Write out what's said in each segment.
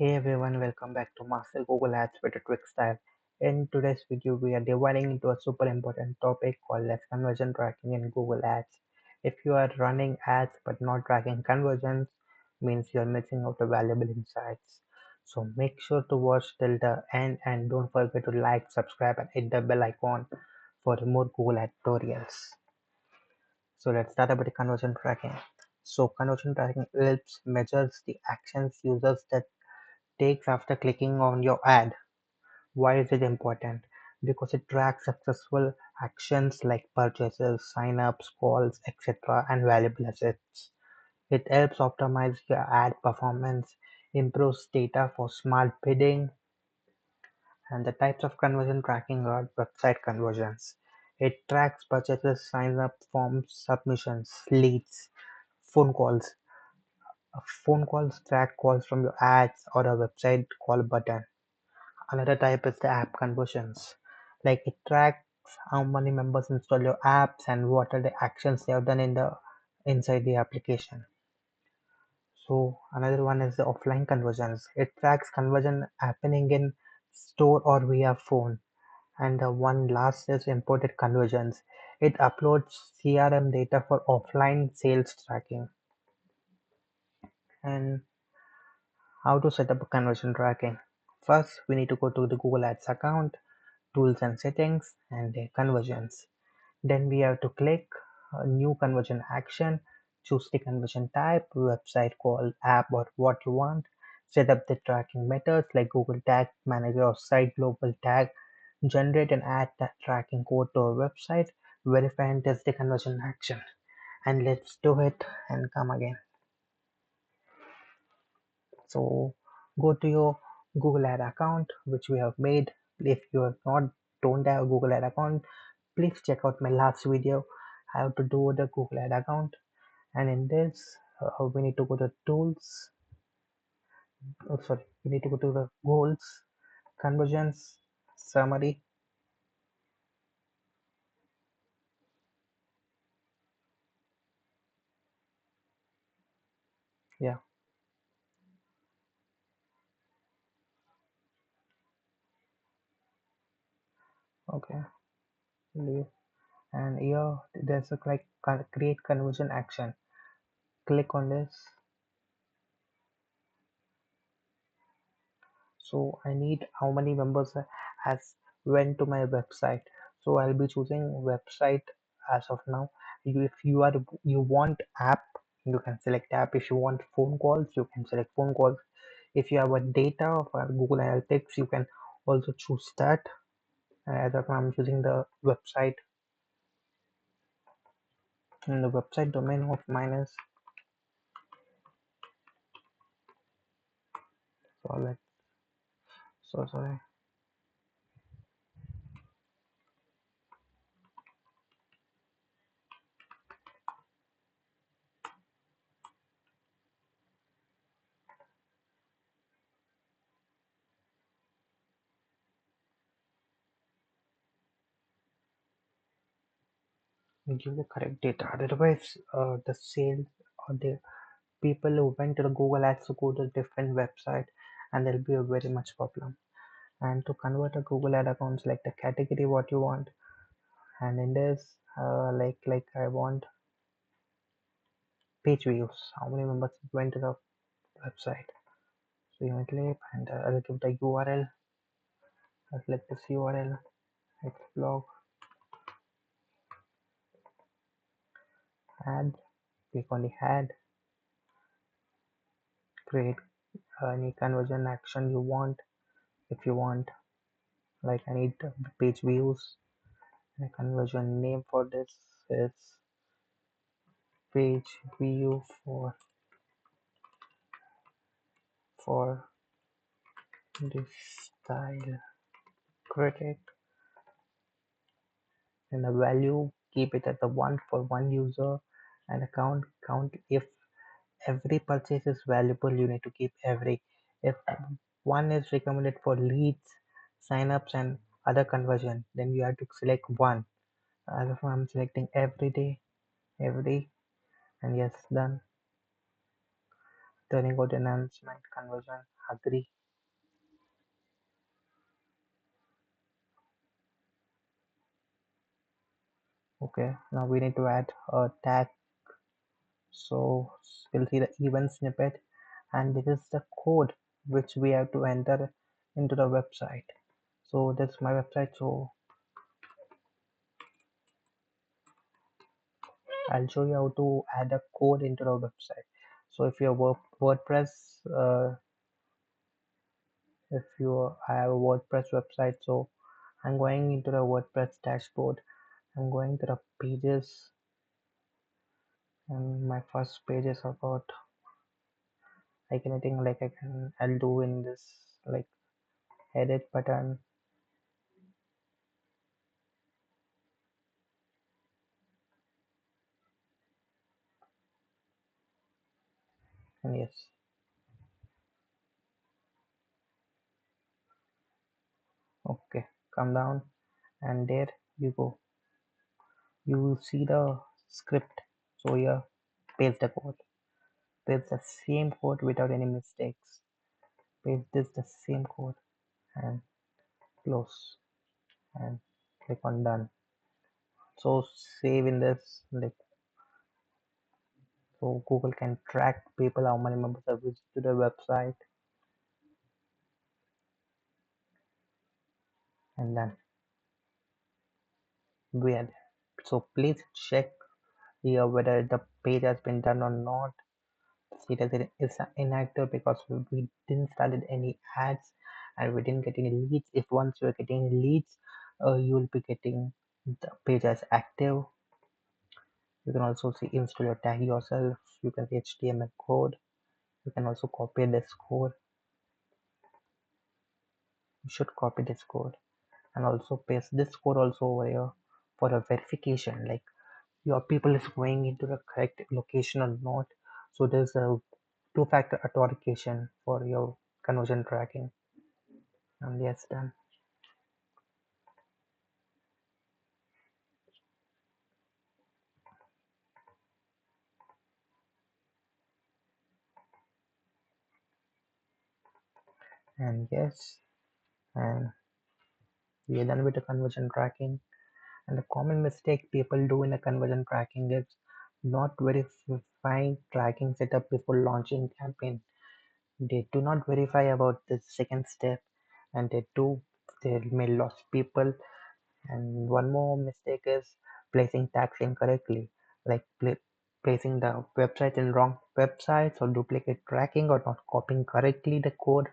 Hey everyone, welcome back to Master Google Ads with a Quick Style. In today's video, we are dividing into a super important topic called as conversion tracking in Google Ads. If you are running ads but not tracking conversions, means you are missing out on valuable insights. So make sure to watch till the end and don't forget to like, subscribe and hit the bell icon for more Google Ad tutorials. So let's start about the conversion tracking. So conversion tracking helps measures the actions users that takes after clicking on your ad. Why is it important? Because it tracks successful actions like purchases, sign-ups, calls, etc. and valuable assets. It helps optimize your ad performance, improves data for smart bidding, and the types of conversion tracking are website conversions. It tracks purchases, sign-up forms, submissions, leads, phone calls. Phone calls track calls from your ads or a website call button. Another type is the app conversions. Like it tracks how many members install your apps and what are the actions they have done inside the application. So another one is the offline conversions. It tracks conversion happening in store or via phone. And the one last is imported conversions. It uploads CRM data for offline sales tracking. And how to set up a conversion tracking. First, we need to go to the Google Ads account, tools and settings, and their conversions. Then we have to click new conversion action, choose the conversion type, website call, app, or what you want. Set up the tracking methods like Google Tag Manager or Site Global Tag. Generate and add that tracking code to our website. Verify and test the conversion action. And let's do it and come again. So go to your Google Ad account, which we have made. If you have not don't have a Google Ad account, please check out my last video how to do the Google Ad account. And in this, we need to go to tools. Oh, sorry, we need to go to the goals, conversions, summary. Yeah, okay. Leave. And here there's a like create conversion action. Click on this. So I need how many members has went to my website. So I'll be choosing website as of now. If you want app, you can select app. If you want phone calls, you can select phone calls. If you have a data for Google Analytics, you can also choose that. As of now, I'm choosing the website, and the website domain of mine is, so sorry. Give the correct data. Otherwise, the sales or the people who went to the Google Ads to go to a different website, and there'll be a very much problem. And to convert a Google Ad account, select the category what you want, and in this, like I want page views. How many members went to the website? So you click, and I'll give the URL. I'll select this URL. It's blog ad. Click on the ad. Create any conversion action you want. If you want, like I need page views. The conversion name for this is page view for this style critic, and the value keep it at the one for one user, and account count. If every purchase is valuable, you need to keep every. If one is recommended for leads, signups and other conversion, then you have to select one. As of now, I'm selecting every day, every, and yes, done. turning out enhancement conversion. Agree. Okay, now we need to add a tag. So we'll see the event snippet, and this is the code which we have to enter into the website. So that's my website. So I'll show you how to add a code into the website. So if you're WordPress, if you have a WordPress website, so I'm going into the WordPress dashboard. I'm going to the pages, and my first page is about like anything like I'll do in this like edit button, and yes, okay, come down, and there you go. You see the script. So here, paste the code. Paste the same code without any mistakes. Paste this the same code and close and click on done. So save in this like so Google can track people how many members have visited the website, and then we are there. So please check here whether the page has been done or not. See that it is inactive because we didn't started any ads and we didn't get any leads. If once you're getting leads, you will be getting the page as active. You can also see install your tag yourself. You can see HTML code. You can also copy this code. You should copy this code and also paste this code also over here for a verification, like your people is going into the correct location or not. So there's a two-factor authentication for your conversion tracking. And yes, done. And yes, and we are done with the conversion tracking. And the common mistake people do in the conversion tracking is not verifying tracking setup before launching campaign. They do not verify about the second step, and they may lose people. And one more mistake is placing tags incorrectly, like placing the website in wrong websites or duplicate tracking or not copying correctly the code.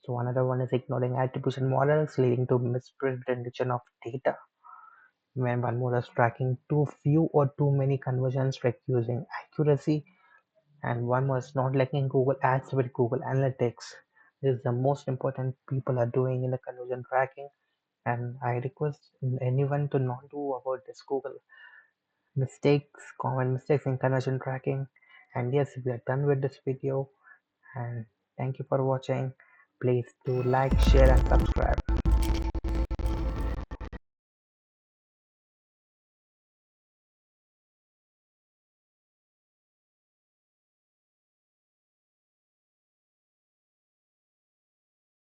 So another one is ignoring attribution models leading to misrepresentation of data. When one more is tracking too few or too many conversions, like using accuracy, and one more is not linking Google Ads with Google Analytics. This is the most important people are doing in the conversion tracking, and I request anyone to not do about this Google mistakes, common mistakes in conversion tracking. And yes, we are done with this video, and thank you for watching. Please do like, share, and subscribe.